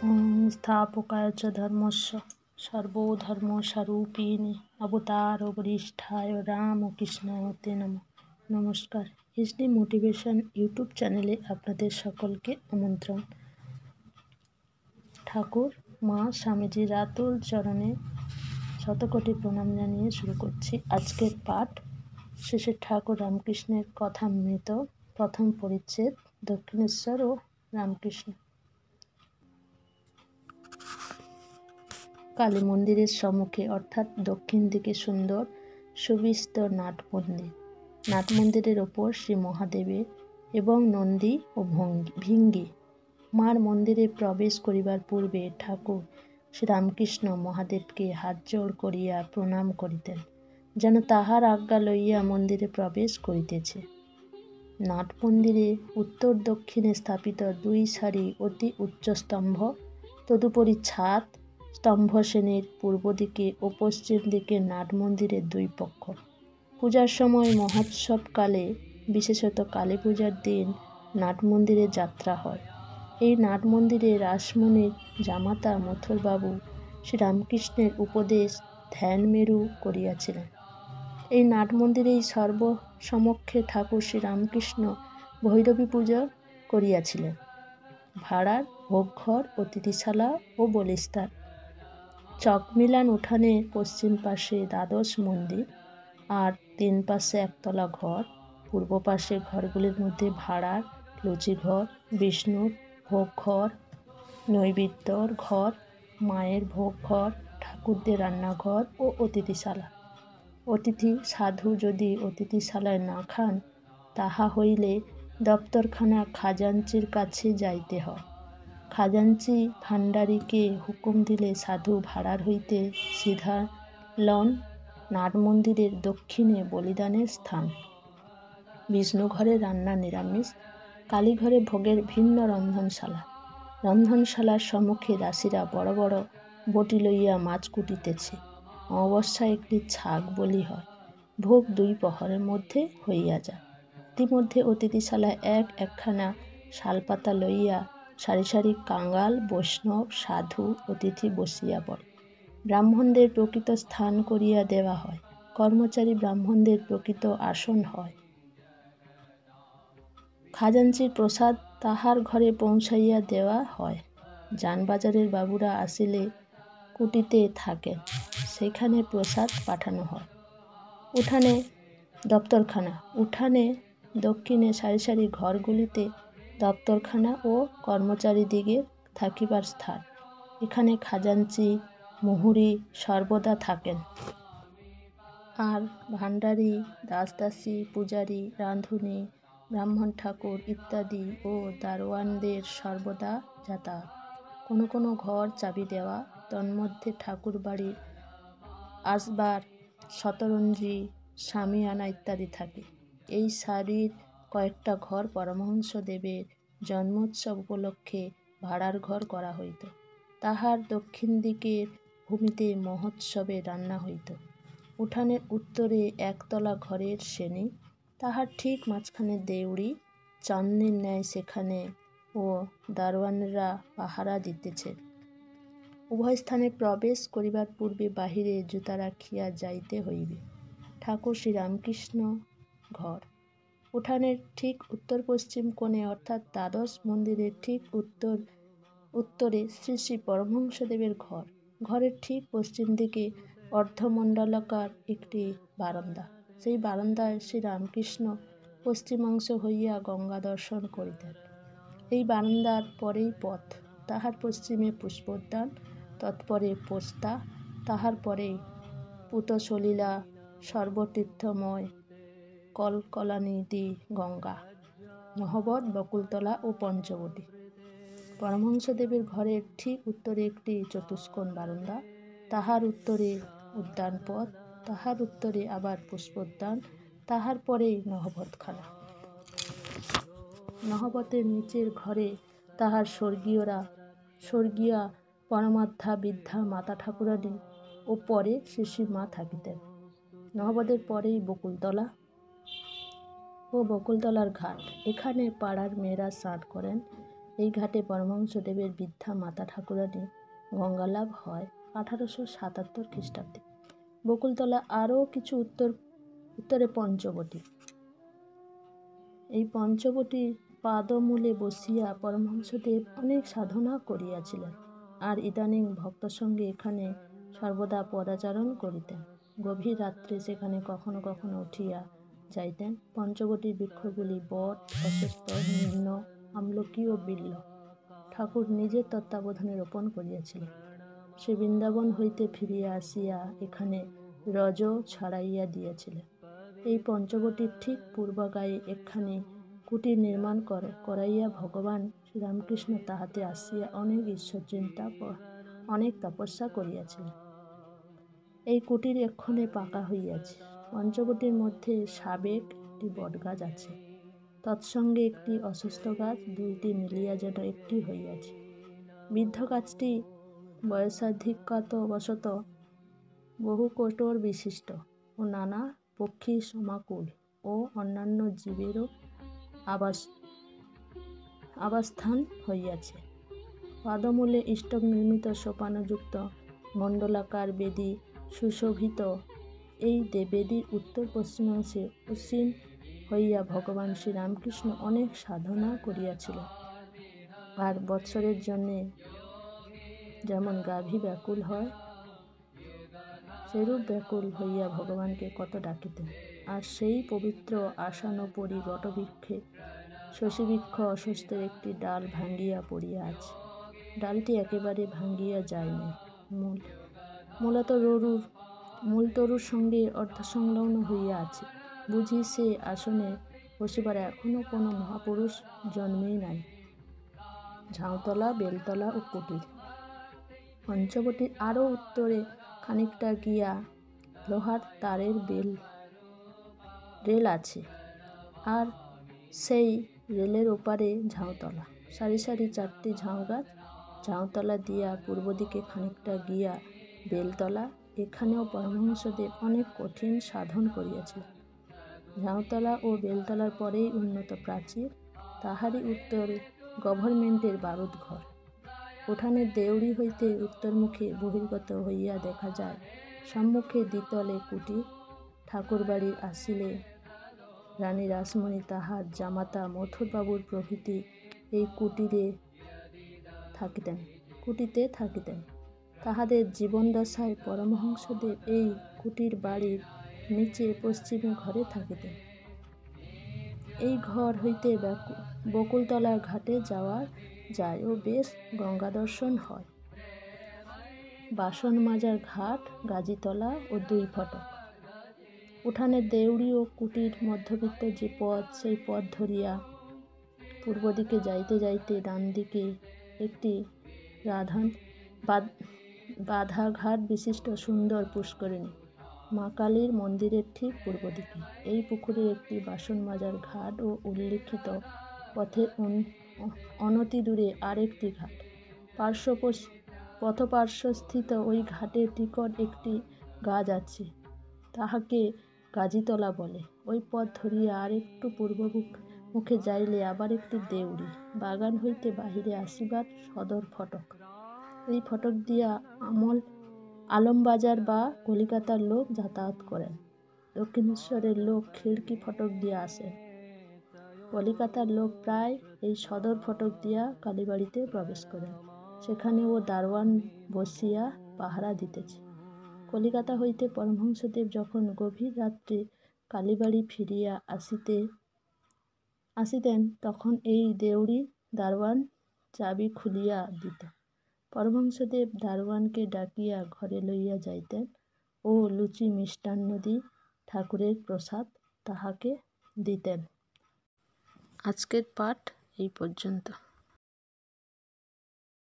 स्थापकाय च धर्मस्य सर्वधर्मस्वरूपिणे अवतारवरिष्ठाय রামকৃষ্ণায় তে নমঃ। নমস্কার, এসডি মোটিভেশন ইউটিউব চ্যানেলে আপনাদের সকলকে আমন্ত্রণ। ঠাকুর মা স্বামীজির আতুল চরণে শতকোটি প্রণাম জানিয়ে শুরু করছি আজকের পাঠ। শেষে ঠাকুর রামকৃষ্ণের কথামৃত, প্রথম পরিচ্ছেদ, দক্ষিণেশ্বর ও রামকৃষ্ণ। কালী মন্দিরের সম্মুখে অর্থাৎ দক্ষিণ দিকে সুন্দর সুবিস্তর নাটমন্দির। নাটমন্দিরের ওপর শ্রী মহাদেবের এবং নন্দী ও ভিঙ্গি। মার মন্দিরে প্রবেশ করিবার পূর্বে ঠাকুর শ্রীরামকৃষ্ণ মহাদেবকে হাত জোড় করিয়া প্রণাম করিতেন, যেন তাহার আজ্ঞা লইয়া মন্দিরে প্রবেশ করিতেছে। নাটমন্দিরে উত্তর দক্ষিণে স্থাপিত দুই সারি অতি উচ্চ স্তম্ভ, তদুপরি ছাদ, স্তম্ভশ্রেণীর পূর্ব দিকে ও পশ্চিম দিকে নাটমন্দিরের দুই পক্ষ। পূজার সময় মহোৎসবকালে, বিশেষত কালী পূজার দিন নাটমন্দিরে যাত্রা হয়। এই নাটমন্দিরে রাসমণির জামাতা মথুরবাবু শ্রীরামকৃষ্ণের উপদেশ ধ্যানমেরু করিয়াছিলেন। এই নাটমন্দিরেই সর্বসমক্ষে ঠাকুর শ্রীরামকৃষ্ণ ভৈরবী পূজা করিয়াছিলেন। ভাড়ার ভোগঘর, অতিথিশালা ও বলিস্তার। চকমিলান উঠানের পশ্চিম পাশে দ্বাদশ মন্দির আর তিন পাশে একতলা ঘর। পূর্ব পাশে ঘরগুলির মধ্যে ভাড়ার লুচিঘর, বিষ্ণুর ভোগঘর, নৈবেদ্যর ঘর, মায়ের ভোগঘর, ঠাকুরদের রান্নাঘর ও অতিথিশালা। অতিথি সাধু যদি অতিথিশালায় না খান, তাহা হইলে দপ্তরখানা খাজাঞ্চির কাছে যাইতে হয়। খাজাঞ্চি ভাণ্ডারীকে হুকুম দিলে সাধু ভাড়ার হইতে সিধা লন নাটমন্দিরের দক্ষিণে বলিদানের স্থান। বিষ্ণুঘরে রান্না নিরামিষ, কালীঘরে ভোগের ভিন্ন রন্ধনশালা। রন্ধনশালার সম্মুখে দাসীরা বড় বড় বটি লইয়া মাছ কুটিতেছে। অমাবস্যায় একটি ছাগ বলি হয়। ভোগ 2 প্রহরের মধ্যে হইয়া যায়। ইতিমধ্যে অতিথিশালায় একখানা শালপাতা লইয়া সারি সারি কাঙাল, বৈষ্ণব, সাধু, অতিথি বসিয়া পড়ে। ব্রাহ্মণদের প্রকৃত স্থান করিয়া দেওয়া হয়। কর্মচারী ব্রাহ্মণদের প্রকৃত আসন হয়। খাজাঞ্চির প্রসাদ তাহার ঘরে পৌঁছাইয়া দেওয়া হয়। যানবাজারের বাবুরা আসিলে কুটিতে থাকেন, সেখানে প্রসাদ পাঠানো হয়। উঠানে দপ্তরখানা। উঠানে দক্ষিণে সারি সারি ঘরগুলিতে দপ্তরখানা ও কর্মচারীদিগের থাকিবার স্থান। এখানে খাজাঞ্চি, মুহুরী সর্বদা থাকেন, আর ভাণ্ডারী, দাসদাসী, পূজারী, রাঁধুনী, ব্রাহ্মণ ঠাকুর ইত্যাদি ও দারোয়ানদের সর্বদা যাতায়াত। কোনো কোনো ঘর চাবি দেওয়া, তন্মধ্যে ঠাকুর বাড়ির আসবার, শতরঞ্জি, শামিয়ানা ইত্যাদি থাকে। এই সারির কয়েকটা ঘর পরমহংসদেবের জন্মোৎসব উপলক্ষে ভাড়ার ঘর করা হইত। তাহার দক্ষিণ দিকের ভূমিতে মহোৎসবে রান্না হইত। উঠানের উত্তরে একতলা ঘরের শ্রেণী, তাহার ঠিক মাঝখানে দেউড়ি, চাঁদনীর ন্যায় সেখানে ও দারোয়ানরা পাহারা দিতেছে। উভয় স্থানে প্রবেশ করিবার পূর্বে বাহিরে জুতা রাখিয়া যাইতে হইবে। ঠাকুর শ্রীরামকৃষ্ণ ঘর। উঠানের ঠিক উত্তর পশ্চিম কোণে অর্থাৎ দ্বাদশ মন্দিরের ঠিক উত্তরে শ্রী শ্রী পরমহংসদেবের ঘর। ঘরের ঠিক পশ্চিম দিকে অর্ধমণ্ডলাকার একটি বারান্দা। সেই বারান্দায় শ্রীরামকৃষ্ণ পশ্চিমাংশ হইয়া গঙ্গা দর্শন করিতেন। এই বারান্দার পরেই পথ। তাহার পশ্চিমে পুষ্পোদ্যান, তৎপরে পোস্তা, তাহার পরেই পূতসলিলা, সর্বতীর্থময় কলকলানিধি গঙ্গা, নহবত, বকুলতলা ও পঞ্চবটী। পরমহংসদেবের ঘরের ঠিক উত্তরে একটি চতুষ্কোণ বারান্দা, তাহার উত্তরে উদ্যানপথ, তাহার উত্তরে আবার পুষ্পোদ্যান, তাহার পরেই নহবতখানা। নহবতের নিচের ঘরে তাহার স্বর্গীয়া পরমাধ্যা বৃদ্ধা মাতা ঠাকুরানী ও পরে শ্রী শ্রী মা থাকিতেন। নহবতের পরেই বকুলতলা ও বকুলতলার ঘাট। এখানে পাড়ার মেয়েরা স্নান করেন। এই ঘাটে পরমহংসদেবের বৃদ্ধা মাতা ঠাকুরানী গঙ্গালাভ হয় 1877 খ্রিস্টাব্দে। বকুলতলা আরও কিছু উত্তরে পঞ্চবটী। এই পঞ্চবটীর পাদমূলে বসিয়া পরমহংসদেব অনেক সাধনা করিয়াছিলেন, আর ইদানিং ভক্ত সঙ্গে এখানে সর্বদা পদাচারণ করিতেন। গভীর রাত্রে সেখানে কখনো কখনো উঠিয়া যাইতেন। পঞ্চবটীর বৃক্ষগুলি বট, অশ্বত্থ, নিম্ন, আমলকি ও বিল্ব ঠাকুর নিজের তত্ত্বাবধানে রোপণ করিয়াছিলেন। সে বৃন্দাবন হইতে ফিরিয়া আসিয়া এখানে রজ ছড়াইয়া দিয়াছিলেন। এই পঞ্চবটীর ঠিক পূর্বগায়ে একখানি কুটির নির্মাণ করাইয়া ভগবান শ্রীরামকৃষ্ণ তাহাতে আসিয়া অনেক ঈশ্বর চিন্তা অনেক তপস্যা করিয়াছিলেন। এই কুটির এক্ষণে পাকা হইয়াছে। পঞ্চবটীর মধ্যে সাবেক একটি বটগাছ আছে, তৎসঙ্গে একটি অশ্বত্থ গাছ, দুইটি মিলিয়া যেন একটি হইয়াছে। বৃদ্ধ গাছটি বয়সাধিক্যবশত বহু কোটর বিশিষ্ট ও নানা পক্ষী সমাকুল ও অন্যান্য জীবেরও আবাসস্থান হইয়াছে। পাদমূলে স্টক নির্মিত সোপানযুক্ত মণ্ডলাকার বেদী সুশোভিত। এই বেদীর উত্তর পশ্চিমাংশে উসীন হইয়া ভগবান শ্রীরামকৃষ্ণ অনেক সাধনা করিয়াছিলেন, আর বৎসরের জন্যে যেমন গাভী ব্যাকুল হয় সেরূপ ব্যাকুল হইয়া ভগবানকে কত ডাকিতেন। আর সেই পবিত্র আসানোপরি বটবৃক্ষে শশীবৃক্ষ অশ্বত্থের একটি ডাল ভাঙ্গিয়া পড়িয়া আছে। ডালটি একেবারে ভাঙ্গিয়া যায়নি, মূল তরুর সঙ্গে অর্ধসংলগ্ন হইয়া আছে। বুঝি সে আসনে বসিবার এখনো কোনো মহাপুরুষ জন্মেই নাই। ঝাউতলা, বেলতলা ও কুটির। পঞ্চবটীর আরও উত্তরে খানিকটা গিয়া লোহার তারের রেল আছে, আর সেই রেলের ওপারে ঝাউতলা। সারি সারি 4টি ঝাউ গাছ। ঝাউতলা দিয়া পূর্ব দিকে খানিকটা গিয়া বেলতলা। এখানেও পরমহংসদেব অনেক কঠিন সাধন করিয়াছিলেন। ঝাউতলা ও বেলতলার পরেই উন্নত প্রাচীর, তাহারই উত্তরে গভর্নমেন্টের বারুদ ঘর। উঠানের দেউড়ি হইতে উত্তরমুখে বহির্গত হইয়া দেখা যায় সম্মুখে দ্বিতলে কুটির। ঠাকুরবাড়ির আসিলে রানী রাসমণি, তাহার জামাতা মথুরবাবুর প্রভৃতি এই কুটিতে থাকিতেন। তাহাদের জীবনদশায় পরমহংসদেব এই কুটির বাড়ির নিচে পশ্চিমে ঘরে থাকিতেন। এই ঘর হইতে বকুলতলার ঘাটে যাওয়া যায় ও বেশ গঙ্গাদর্শন হয়। বাসন মাজার ঘাট, গাজীতলা ও 2 ফটক। উঠানের দেউড়ি ও কুটির মধ্যবিত্ত যে পথ, সেই পথ ধরিয়া পূর্ব দিকে যাইতে যাইতে ডান দিকে একটি বাধাঘাট বিশিষ্ট সুন্দর পুষ্করিণী, মা কালীর মন্দিরের ঠিক পূর্ব দিকে। এই পুকুরের একটি বাসন মাজার ঘাট ও উল্লিখিত পথের অনতি দূরে আরেকটি ঘাট। পথপার্শ্বস্থিত ওই ঘাটের নিকট একটি গাছ আছে, তাহাকে গাজীতলা বলে। ওই পথ ধরিয়া আর একটু পূর্বমুখে যাইলে আবার একটি দেউড়ি, বাগান হইতে বাহিরে আসিবার সদর ফটক। এই ফটক দিয়া আলমবাজার বা কলিকাতার লোক যাতায়াত করেন। দক্ষিণেশ্বরের লোক খিড়কি ফটক দিয়া আসেন। কলিকাতার লোক প্রায় এই সদর ফটক দিয়া কালীবাড়িতে প্রবেশ করেন। সেখানেও দারোয়ান বসিয়া পাহারা দিতেছে। কলিকাতা হইতে পরমহংসদেব যখন গভীর রাত্রে কালীবাড়ি ফিরিয়া আসিতেন, তখন এই দেউড়ির দারোয়ান চাবি খুলিয়া দিত। পরমহংসদেব দারোয়ানকে ডাকিয়া ঘরে লইয়া যাইতেন ও লুচি মিষ্টান্নাদি ঠাকুরের প্রসাদ তাহাকে দিতেন। আজকের পাঠ এই পর্যন্ত।